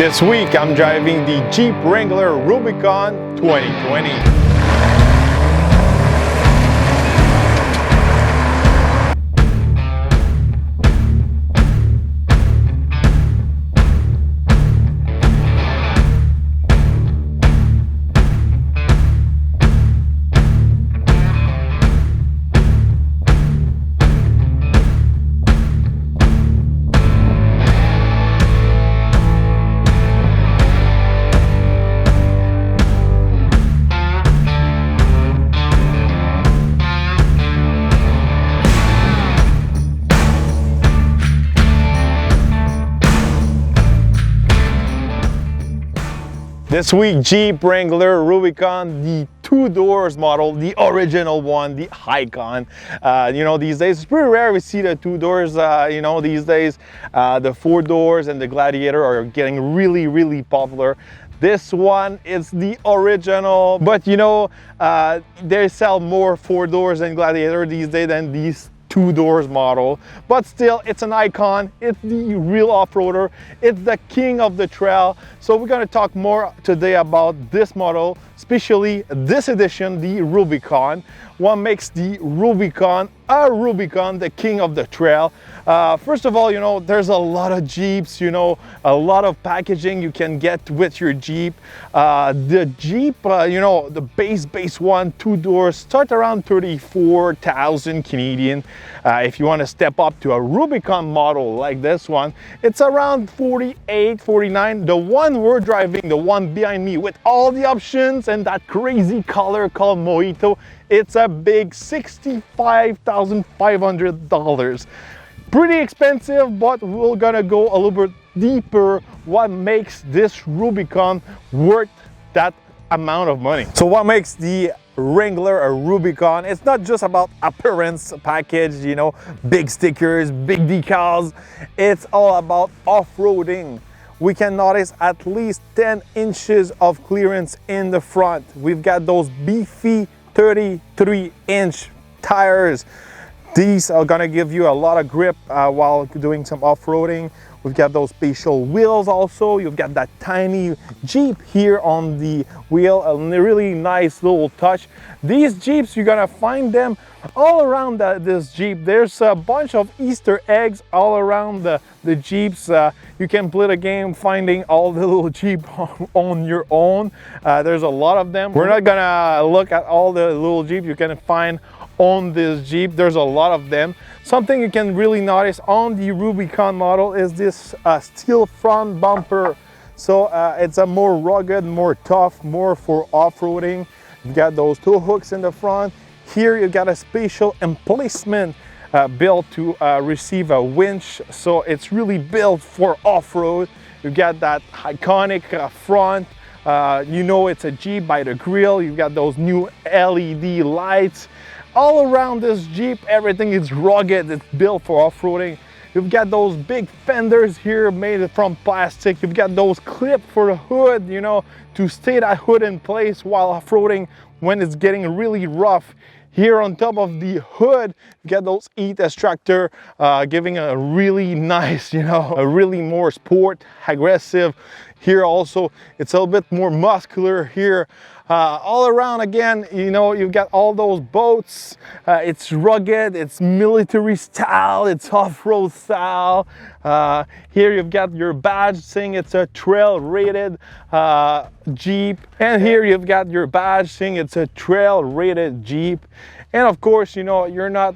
This week I'm driving the Jeep Wrangler Rubicon 2020. This week, Jeep Wrangler Rubicon, the 2 doors model, the original one, the icon. These days it's pretty rare we see the 2 doors. These days the 4 doors and the Gladiator are getting really popular. This one is the original, but they sell more 4 doors and Gladiator these days than these 2 doors model, but still it's an icon. It's the real off-roader. It's the king of the trail. So we're going to talk more today about this model, especially this edition, the Rubicon. What makes the Rubicon a Rubicon, the king of the trail? First of all, there's a lot of Jeeps, a lot of packaging you can get with your Jeep. The Jeep, the base one, 2 doors, start around 34,000 Canadian. If you want to step up to a Rubicon model like this one, it's around 48, 49. The one we're driving, the one behind me with all the options and that crazy color called Mojito, it's a big $65,500. Pretty expensive, but we're gonna go a little bit deeper what makes this Rubicon worth that amount of money. So what makes the Wrangler a Rubicon? It's not just about appearance package, big stickers, big decals. It's all about off-roading. We can notice at least 10 inches of clearance in the front. We've got those beefy 33-inch tires. These are gonna give you a lot of grip while doing some off-roading. We've got those spatial wheels also. You've got that tiny Jeep here on the wheel, a really nice little touch. These Jeeps, you're gonna find them all around this Jeep. There's a bunch of Easter eggs all around the Jeeps. You can play the game finding all the little Jeep on your own. There's a lot of them. We're not gonna look at all the little Jeep you can find on this Jeep. There's a lot of them. Something you can really notice on the Rubicon model is this steel front bumper. So it's a more rugged, more tough, more for off-roading. You've got those tow hooks in the front. Here you've got a spatial emplacement built to receive a winch. So it's really built for off-road. You've got that iconic front. It's a Jeep by the grill. You've got those new LED lights. All around this Jeep, everything is rugged. It's built for off-roading. You've got those big fenders here made from plastic. You've got those clips for the hood, to stay that hood in place while off-roading when it's getting really rough. Here on top of the hood, you get those heat extractor, giving a really nice, a really more sport, aggressive. Here also, it's a little bit more muscular here. All around again, you've got all those boats. It's rugged, it's military style, it's off-road style. Here you've got your badge saying it's a trail rated Jeep. And here you've got your badge saying it's a trail rated Jeep. And of course, you're not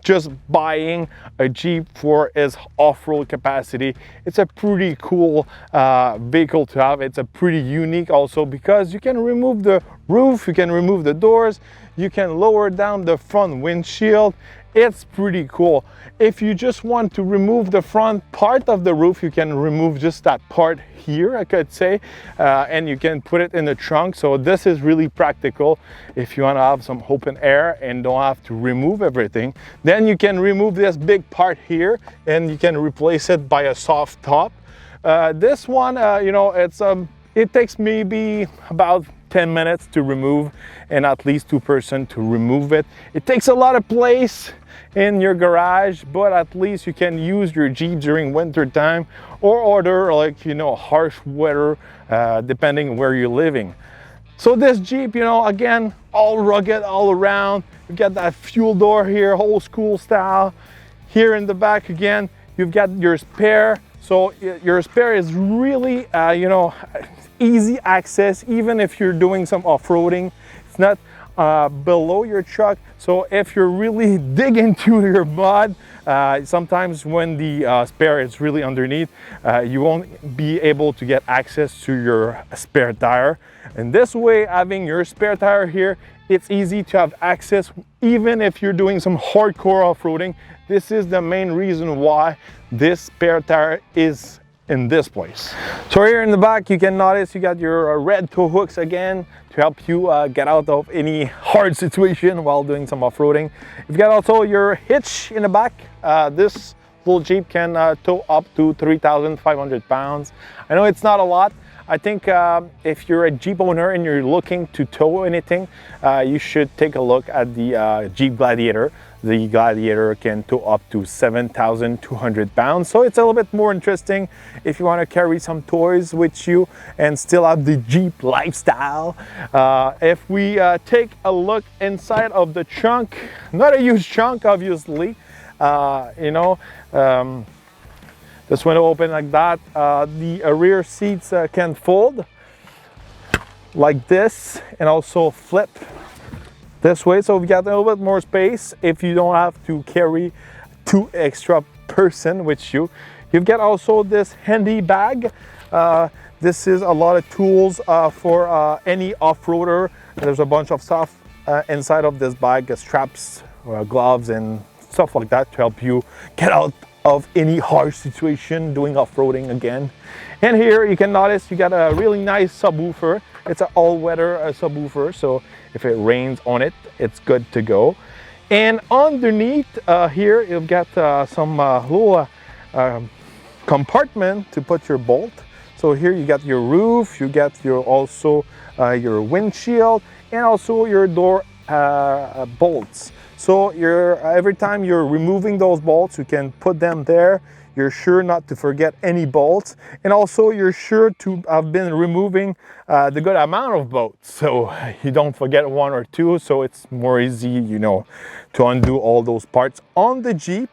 just buying a Jeep for its off-road capacity. It's a pretty cool vehicle to have. It's a pretty unique also because you can remove the roof, you can remove the doors, you can lower down the front windshield. It's pretty cool. If you just want to remove the front part of the roof, you can remove just that part here, I could say, and you can put it in the trunk. So this is really practical if you want to have some open air and don't have to remove everything. Then you can remove this big part here and you can replace it by a soft top. This one, it takes maybe about 10 minutes to remove and at least 2 persons to remove it. It takes a lot of place in your garage, but at least you can use your Jeep during winter time or other, like, you know, harsh weather, depending where you're living. So this Jeep, you know, again, all rugged all around. You've got that fuel door here, old school style. Here in the back again, you've got your spare. So your spare is really, you know, easy access, even if you're doing some off-roading. It's not below your truck. So if you're really digging into your mud, sometimes when the spare is really underneath, you won't be able to get access to your spare tire. And this way, having your spare tire here, it's easy to have access even if you're doing some hardcore off-roading. This is the main reason why this spare tire is in this place. So here in the back, you can notice you got your red tow hooks again to help you get out of any hard situation while doing some off-roading. You've got also your hitch in the back. This little Jeep can tow up to 3,500 pounds. I know it's not a lot. I think if you're a Jeep owner and you're looking to tow anything, you should take a look at the Jeep Gladiator. The Gladiator can tow up to 7,200 pounds. So it's a little bit more interesting if you want to carry some toys with you and still have the Jeep lifestyle. If we take a look inside of the trunk, not a huge trunk, obviously, you know, this window open like that. The rear seats can fold like this and also flip this way, so we got a little bit more space if you don't have to carry 2 extra person with you. You've got also this handy bag. This is a lot of tools for any off-roader. There's a bunch of stuff inside of this bag, straps, gloves and stuff like that to help you get out of any harsh situation doing off-roading again. And here you can notice you got a really nice subwoofer. It's an all-weather subwoofer, so if it rains on it, it's good to go. And underneath here, you've got some little compartment to put your bolt. So here you got your roof, you got your also your windshield, and also your door bolts. So every time you're removing those bolts, you can put them there. You're sure not to forget any bolts, and also you're sure to have been removing the good amount of bolts, so you don't forget 1 or 2. So it's more easy, you know, to undo all those parts on the Jeep.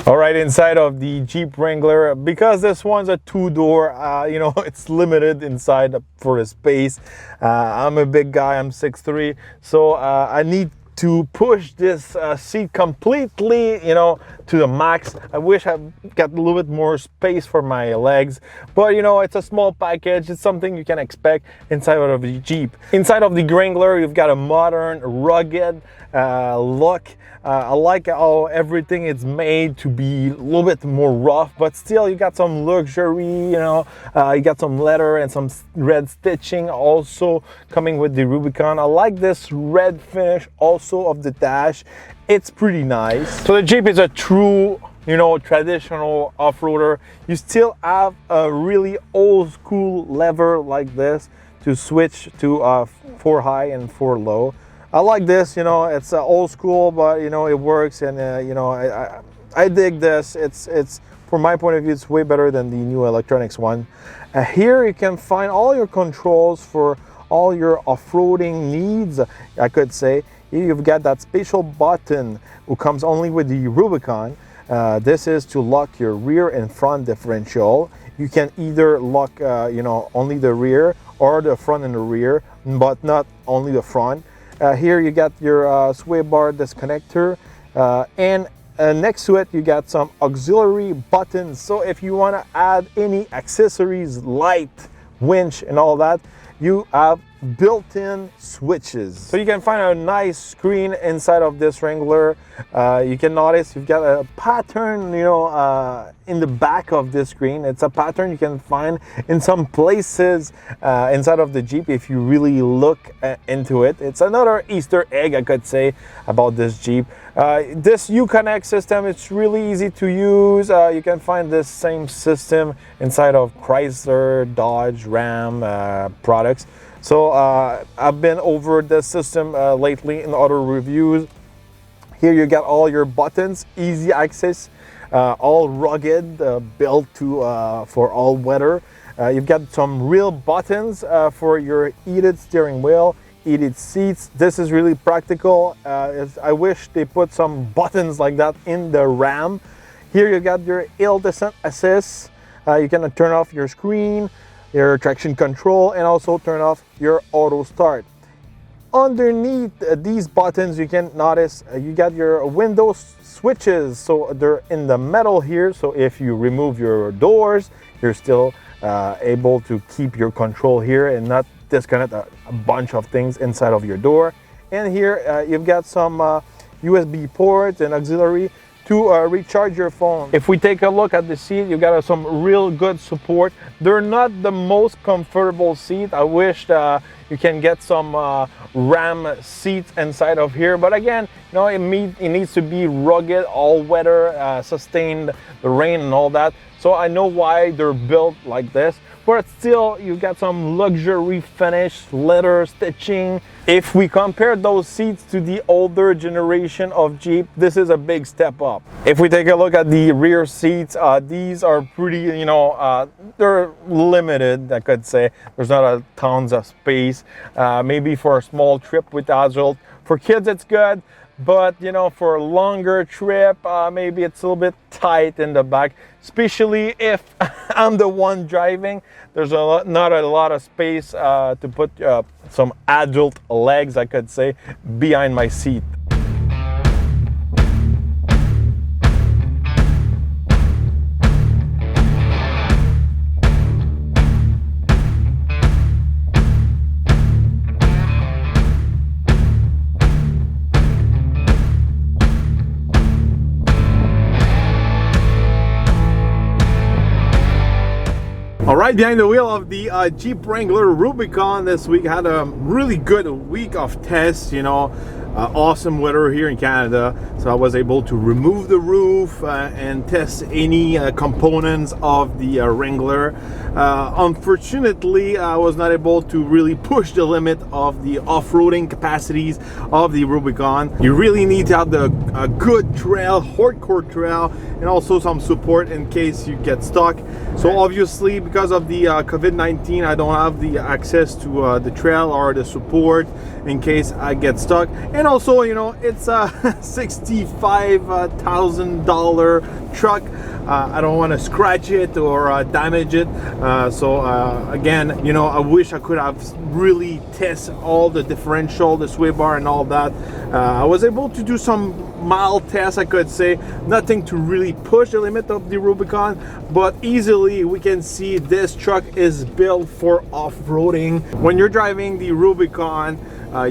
All right, inside of the Jeep Wrangler, because this one's a 2-door, you know, it's limited inside for the space. I'm a big guy, I'm 6'3", so I need to push this seat completely, you know, to the max. I wish I got a little bit more space for my legs, but you know, it's a small package. It's something you can expect inside of the Jeep. Inside of the Wrangler, you've got a modern, rugged look. I like how everything is made to be a little bit more rough, but still you got some luxury, you know, you got some leather and some red stitching also coming with the Rubicon. I like this red finish also of the dash. It's pretty nice. So the Jeep is a true, you know, traditional off-roader. You still have a really old school lever like this to switch to 4 high and 4 low. I like this, you know, it's old school, but you know, it works, and you know, I dig this. It's from my point of view, it's way better than the new electronics one. Here you can find all your controls for all your off-roading needs, I could say. Here you've got that special button who comes only with the Rubicon. This is to lock your rear and front differential. You can either lock, you know, only the rear or the front and the rear, but not only the front. Here you got your sway bar disconnector, and next to it you got some auxiliary buttons. So if you want to add any accessories, light, winch and all that, you have built-in switches. So you can find a nice screen inside of this Wrangler. You can notice you've got a pattern, you know, in the back of this screen. It's a pattern you can find in some places inside of the Jeep if you really look into it. It's another Easter egg, I could say, about this Jeep. This Uconnect system, it's really easy to use. You can find this same system inside of Chrysler, Dodge, Ram products. So I've been over this system lately in other reviews. Here you got all your buttons, easy access, all rugged, built to for all weather. You've got some real buttons for your heated steering wheel, heated seats. This is really practical. I wish they put some buttons like that in the Ram. Here you got your hill descent assist. You can turn off your screen, your traction control, and also turn off your auto start. Underneath these buttons, you can notice you got your window switches. So they're in the metal here. So if you remove your doors, you're still able to keep your control here and not disconnect a bunch of things inside of your door. And here you've got some USB ports and auxiliary to recharge your phone. If we take a look at the seat, you got some real good support. They're not the most comfortable seat. I wish you can get some Ram seats inside of here, but again, you know, it needs to be rugged, all weather, sustain the rain and all that. So I know why they're built like this, but still you got some luxury finish, leather stitching. If we compare those seats to the older generation of Jeep, this is a big step up. If we take a look at the rear seats, these are pretty, you know, they're limited, I could say. There's not a tons of space. Maybe for a small trip with adult. For kids, it's good. But, you know, for a longer trip, maybe it's a little bit tight in the back, especially if I'm the one driving. There's not a lot of space to put some adult legs, I could say, behind my seat. All right, behind the wheel of the Jeep Wrangler Rubicon this week. Had a really good week of tests, you know, awesome weather here in Canada. So I was able to remove the roof and test any components of the Wrangler. Unfortunately, I was not able to really push the limit of the off-roading capacities of the Rubicon. You really need to have a good trail, hardcore trail, and also some support in case you get stuck. So obviously, because of the COVID-19, I don't have the access to the trail or the support in case I get stuck. And also, you know, it's a $65,000 truck. I don't want to scratch it or damage it. Again, you know, I wish I could have really tested all the differential, the sway bar and all that. I was able to do some mild tests, I could say. Nothing to really push the limit of the Rubicon, but easily we can see this truck is built for off-roading. When you're driving the Rubicon,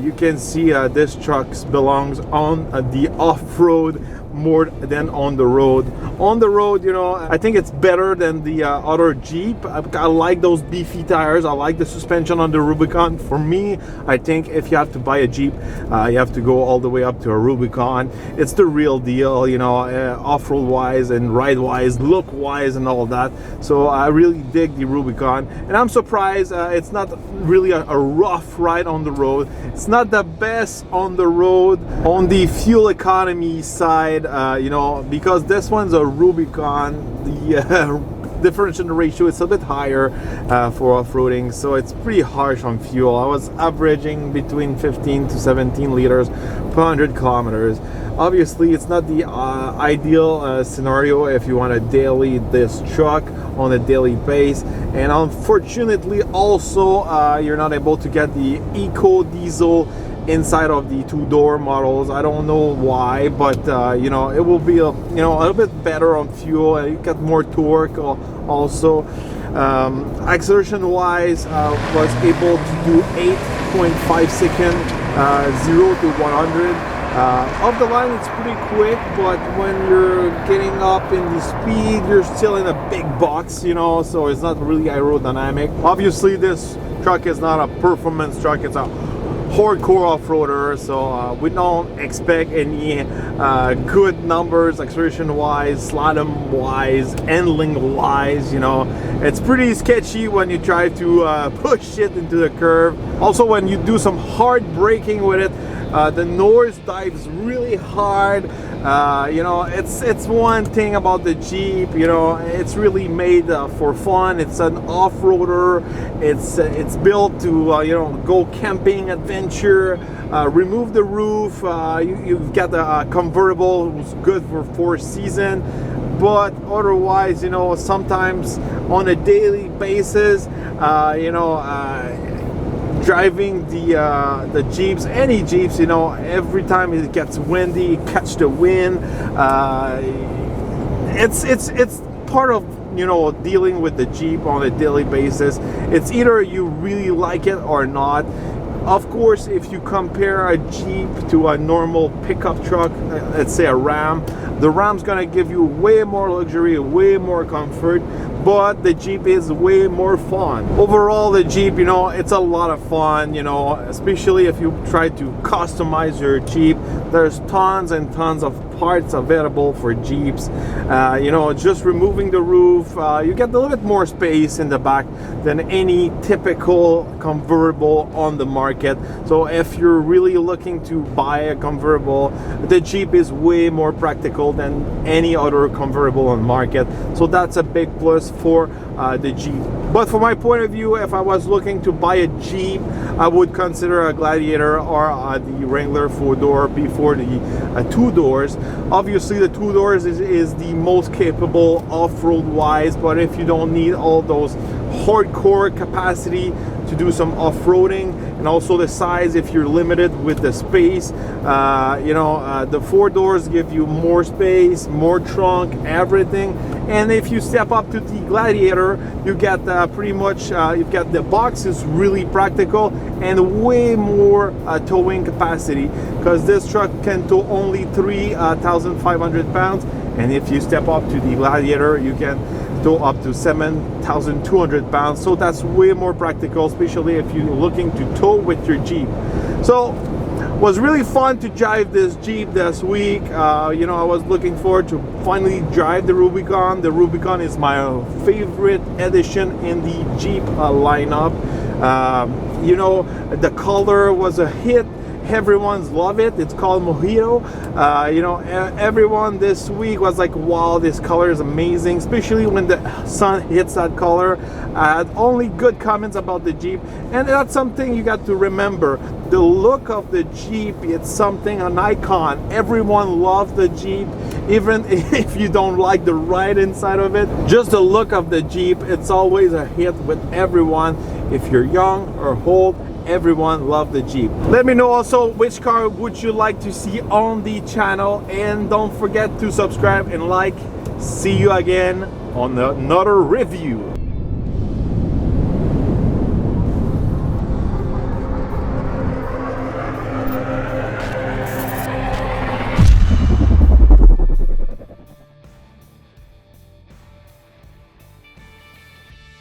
you can see this truck belongs on the off-road more than on the road. On the road, you know, I think it's better than the other Jeep. I like those beefy tires. I like the suspension on the Rubicon. For me, I think if you have to buy a Jeep, you have to go all the way up to a Rubicon. It's the real deal, you know, off-road wise and ride wise, look wise and all that. So I really dig the Rubicon, and I'm surprised it's not really a rough ride on the road. It's not the best on the road. On the fuel economy side, you know, because this one's a Rubicon, the differential ratio is a bit higher for off-roading, so it's pretty harsh on fuel. I was averaging between 15 to 17 liters per 100 kilometers. Obviously, it's not the ideal scenario if you want to daily this truck on a daily pace, and unfortunately also you're not able to get the eco diesel inside of the two-door models. I don't know why, but you know, it will be a little bit better on fuel, and you get more torque also. Acceleration wise, was able to do 8.5 seconds, 0 to 100. Off the line it's pretty quick, but when you're getting up in the speed, you're still in a big box, you know, so it's not really aerodynamic. Obviously this truck is not a performance truck, it's a hardcore off-roader, so we don't expect any good numbers acceleration wise, slalom wise, handling wise, you know. It's pretty sketchy when you try to push it into the curve. Also when you do some hard braking with it, the nose dives really hard. You know, it's one thing about the Jeep, you know, it's really made for fun. It's an off-roader. It's built to you know, go camping, adventure, remove the roof. You've got a convertible who's good for 4 seasons. But otherwise, you know, sometimes on a daily basis, you know, driving the Jeeps, any Jeeps, you know, every time it gets windy, catch the wind, it's part of, you know, dealing with the Jeep on a daily basis. It's either you really like it or not. Of course, if you compare a Jeep to a normal pickup truck, let's say a Ram, the Ram's gonna give you way more luxury, way more comfort, but the Jeep is way more fun. Overall, the Jeep, you know, it's a lot of fun, you know, especially if you try to customize your Jeep. There's tons and tons of parts available for Jeeps. You know, just removing the roof, you get a little bit more space in the back than any typical convertible on the market. So if you're really looking to buy a convertible, the Jeep is way more practical than any other convertible on the market. So that's a big plus for the Jeep. But from my point of view, if I was looking to buy a Jeep, I would consider a Gladiator or the Wrangler 4-door before the 2-doors. Obviously the 2-doors is the most capable off-road wise, but if you don't need all those hardcore capacity to do some off-roading, and also the size, if you're limited with the space, you know, the 4-doors give you more space, more trunk, everything. And if you step up to the Gladiator, you get pretty much, you've got the box is really practical and way more towing capacity, because this truck can tow only 3,500 pounds, and if you step up to the Gladiator, you can tow up to 7,200 pounds. So that's way more practical, especially if you're looking to tow with your Jeep. So it was really fun to drive this Jeep this week. You know, I was looking forward to finally drive the Rubicon. The Rubicon is my favorite edition in the Jeep lineup. You know, the color was a hit. Everyone's love it. It's called Mojito. You know, everyone this week was like, wow, this color is amazing, especially when the sun hits that color. I had only good comments about the Jeep, and that's something you got to remember. The look of the Jeep, it's something, an icon. Everyone loves the Jeep, even if you don't like the ride inside of it. Just the look of the Jeep, it's always a hit with everyone. If you're young or old, everyone loves the Jeep. Let me know also which car would you like to see on the channel, and don't forget to subscribe and like. See you again on another review.